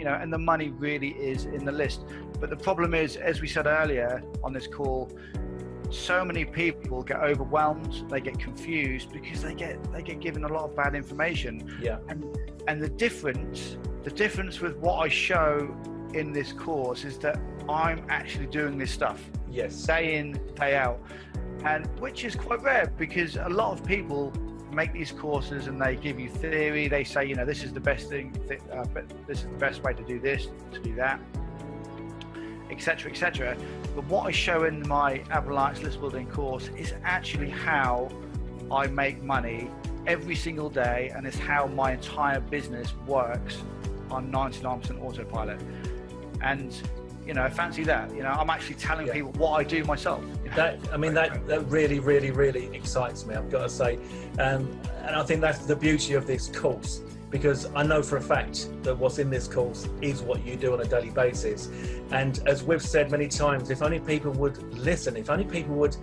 you know, and the money really is in the list. But the problem is, as we said earlier on this call, so many people get overwhelmed, they get confused because they get given a lot of bad information. Yeah. And the difference with what I show in this course is that I'm actually doing this stuff. Yes. Day in, day out, and which is quite rare, because a lot of people make these courses and they give you theory. They say, you know, this is the best thing, but this is the best way to do this, to do that, etc., etc. But what I show in my Avalanche List Building course is actually how I make money every single day, and it's how my entire business works on 99% autopilot. And you know, fancy that. You know, I'm actually telling people what I do myself. That really, really, really excites me, I've got to say. And I think that's the beauty of this course, because I know for a fact that what's in this course is what you do on a daily basis. And as we've said many times, if only people would listen, if only people would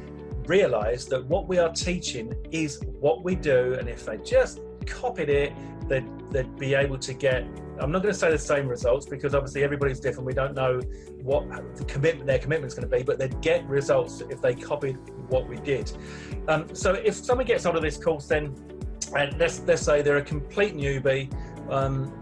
realize that what we are teaching is what we do, and if they just copied it, they'd be able to get, I'm not going to say the same results, because obviously everybody's different. We don't know what their commitment's going to be, but they'd get results if they copied what we did. So if someone gets onto this course, then, and let's say they're a complete newbie,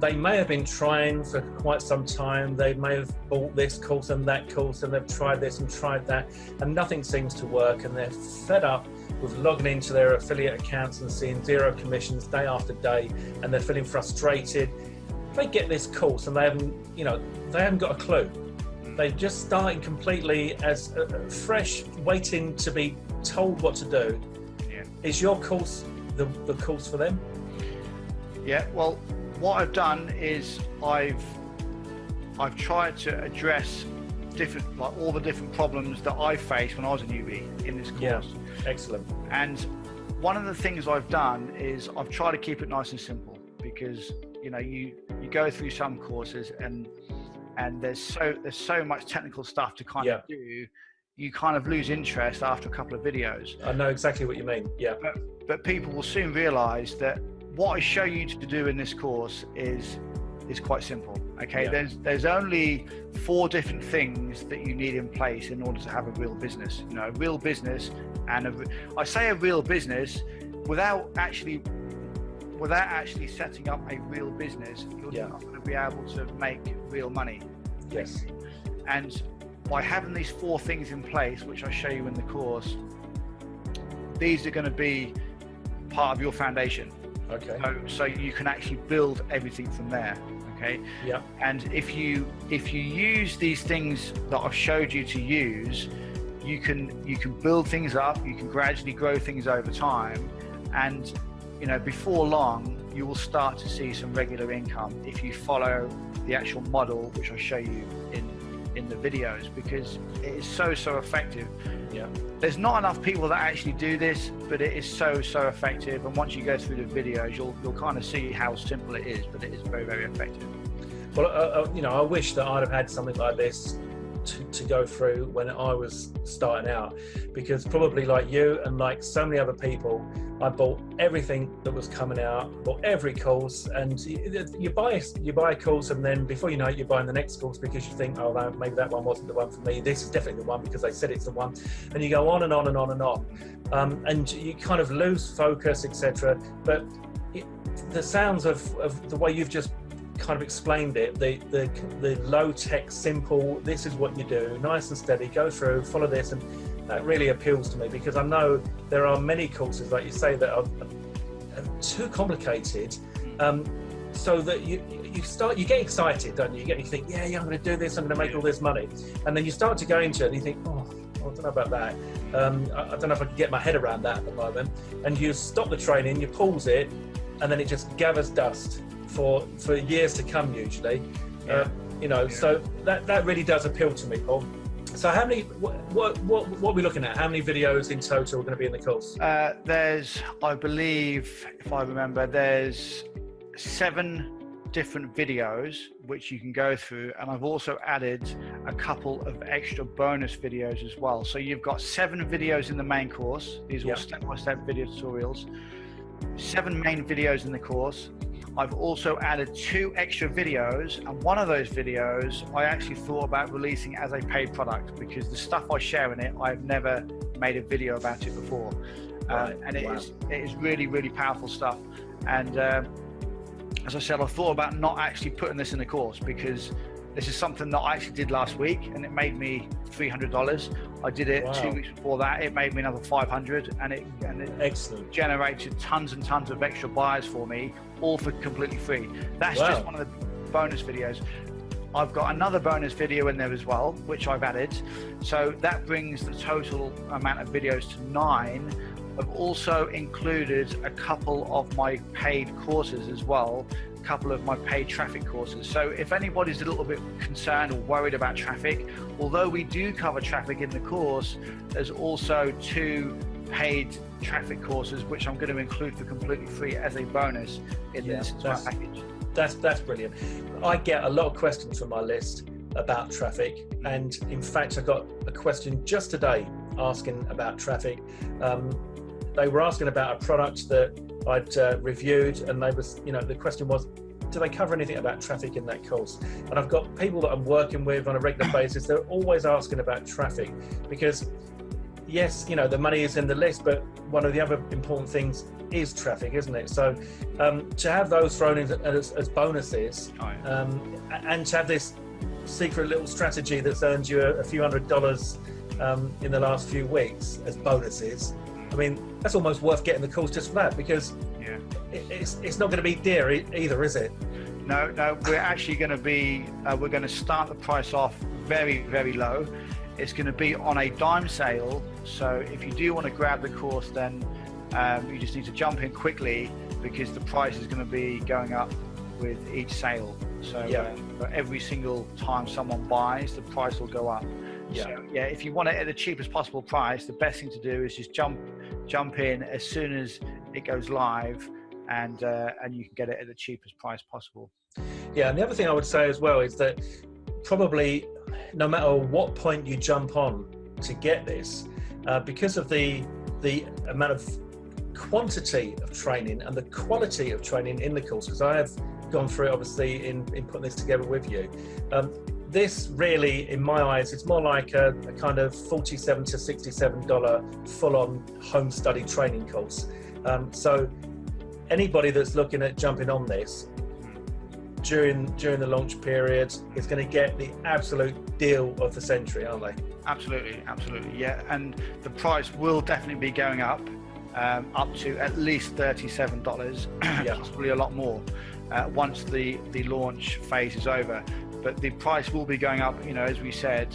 they may have been trying for quite some time. They may have bought this course and that course, and they've tried this and tried that, and nothing seems to work, and they're fed up with logging into their affiliate accounts and seeing zero commissions day after day, and they're feeling frustrated. They get this course and they haven't got a clue. They're just starting completely as fresh, waiting to be told what to do. Yeah. Is your course the course for them? Yeah. Well, what I've done is I've tried to address all the different problems that I faced when I was a newbie in this course. Yeah. Excellent. And one of the things I've done is I've tried to keep it nice and simple, because you know, you go through some courses and there's so much technical stuff to kind of do, you kind of lose interest after a couple of videos. I know exactly what you mean. Yeah. But people will soon realize that what I show you to do in this course is quite simple. Okay. Yeah. There's only 4 different things that you need in place in order to have a real business. You know, a real business, and I say a real business without actually setting up a real business, you're not going to be able to make real money. Yes. And by having these 4 things in place, which I show you in the course, these are going to be part of your foundation. Okay. So you can actually build everything from there. Okay. Yeah. And if you use these things that I've showed you to use, you can build things up. You can gradually grow things over time, and you know, before long, you will start to see some regular income if you follow the actual model, which I show you in the videos, because it is so effective. Yeah. There's not enough people that actually do this, but it is so effective. And once you go through the videos, you'll kind of see how simple it is, but it is very effective. Well, you know, I wish that I'd have had something like this to go through when I was starting out, because probably like you and like so many other people, I bought everything that was coming out, bought every course, and you buy a course, and then before you know it, you're buying the next course because you think, oh, maybe that one wasn't the one for me. This is definitely the one because they said it's the one, and you go on and on and on and on, and you kind of lose focus, etc. But the sounds of the way you've just kind of explained it, the low tech, simple, this is what you do, nice and steady, go through, follow this, and that really appeals to me, because I know there are many courses, like you say, that are too complicated, so that you get excited, don't you? You think, yeah, I'm going to do this, I'm going to make all this money, and then you start to go into it and you think, oh, I don't know about that, I don't know if I can get my head around that at the moment, and you stop the training, you pause it, and then it just gathers dust for years to come usually. You know, so that really does appeal to me, Paul. So how many, what are we looking at? How many videos in total are going to be in the course? There's, I believe, if I remember, there's 7 different videos which you can go through, and I've also added a couple of extra bonus videos as well. So you've got 7 videos in the main course. These are all step-by-step video tutorials. 7 main videos in the course. I've also added 2 extra videos, and one of those videos I actually thought about releasing as a paid product, because the stuff I share in it, I've never made a video about it before. Right. And it is really, really powerful stuff. And as I said, I thought about not actually putting this in the course, because this is something that I actually did last week, and it made me $300. I did it 2 weeks before that. It made me another 500, and it excellent, generated tons and tons of extra buyers for me, all for completely free. That's just one of the bonus videos. I've got another bonus video in there as well, which I've added. So that brings the total amount of videos to 9. I've also included a couple of my paid courses as well, a couple of my paid traffic courses. So if anybody's a little bit concerned or worried about traffic, although we do cover traffic in the course, there's also 2 paid traffic courses, which I'm going to include for completely free as a bonus in this package. That's brilliant. I get a lot of questions from my list about traffic, and in fact I got a question just today asking about traffic. They were asking about a product that I'd reviewed, and the question was, do they cover anything about traffic in that course? And I've got people that I'm working with on a regular basis, they're always asking about traffic, because yes, the money is in the list, but one of the other important things is traffic, isn't it? So to have those thrown in as bonuses, and to have this secret little strategy that's earned you a few $100s in the last few weeks as bonuses, I mean, that's almost worth getting the course just for that, because it's not going to be dear either, is it? No, we're actually going to be, we're going to start the price off very, very low. It's going to be on a dime sale. So if you do want to grab the course, then you just need to jump in quickly, because the price is going to be going up with each sale. So for every single time someone buys, the price will go up. So if you want it at the cheapest possible price, the best thing to do is just jump in as soon as it goes live, and you can get it at the cheapest price possible. Yeah, and the other thing I would say as well is that probably no matter what point you jump on to get this, because of the amount of quantity of training and the quality of training in the course, because I have gone through it obviously in putting this together with you, this really, in my eyes, it's more like a kind of $47 to $67 full-on home study training course. So anybody that's looking at jumping on this during the launch period is going to get the absolute deal of the century, aren't they? Absolutely, yeah. And the price will definitely be going up to at least $37, possibly a lot more, once the launch phase is over. But the price will be going up, as we said,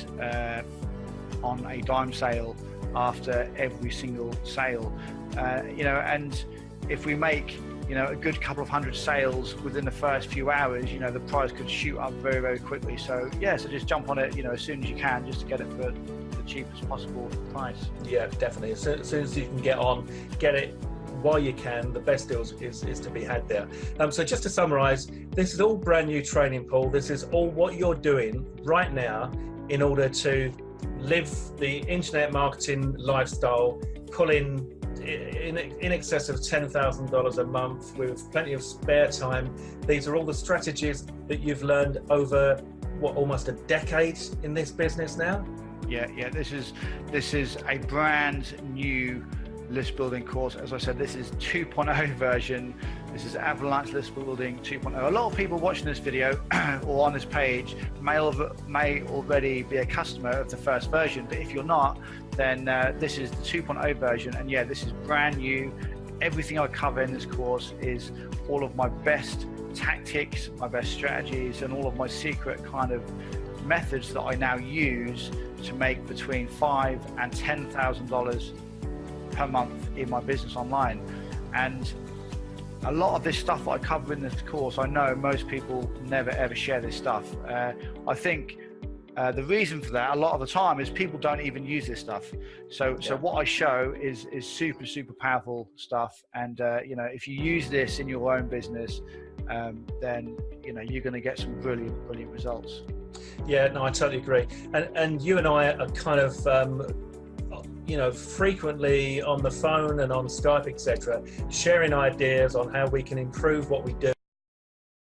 on a dime sale after every single sale. And if we make a good couple of hundred sales within the first few hours, the price could shoot up very, very quickly. So so just jump on it, as soon as you can, just to get it for the cheapest possible price. Yeah, definitely. As soon as you can get it while you can, the best deals is to be had there. So just to summarize, this is all brand new training, Paul. This is all what you're doing right now in order to live the internet marketing lifestyle, pull in excess of $10,000 a month with plenty of spare time. These are all the strategies that you've learned over almost a decade in this business now. This is a brand new list building course. As I said, this is 2.0 version. This is Avalanche List Building 2.0. A lot of people watching this video or on this page may already be a customer of the first version, but if you're not, then this is the 2.0 version, and this is brand new. Everything I cover in this course is all of my best tactics, my best strategies, and all of my secret kind of methods that I now use to make between $5,000 and $10,000 per month in my business online. And a lot of this stuff I cover in this course, I know most people never ever share this stuff. I think the reason for that a lot of the time is people don't even use this stuff. So what I show is super, super powerful stuff. And if you use this in your own business, then you're going to get some brilliant results. Yeah, no, I totally agree. And you and I are kind of frequently on the phone and on Skype, etc., sharing ideas on how we can improve what we do.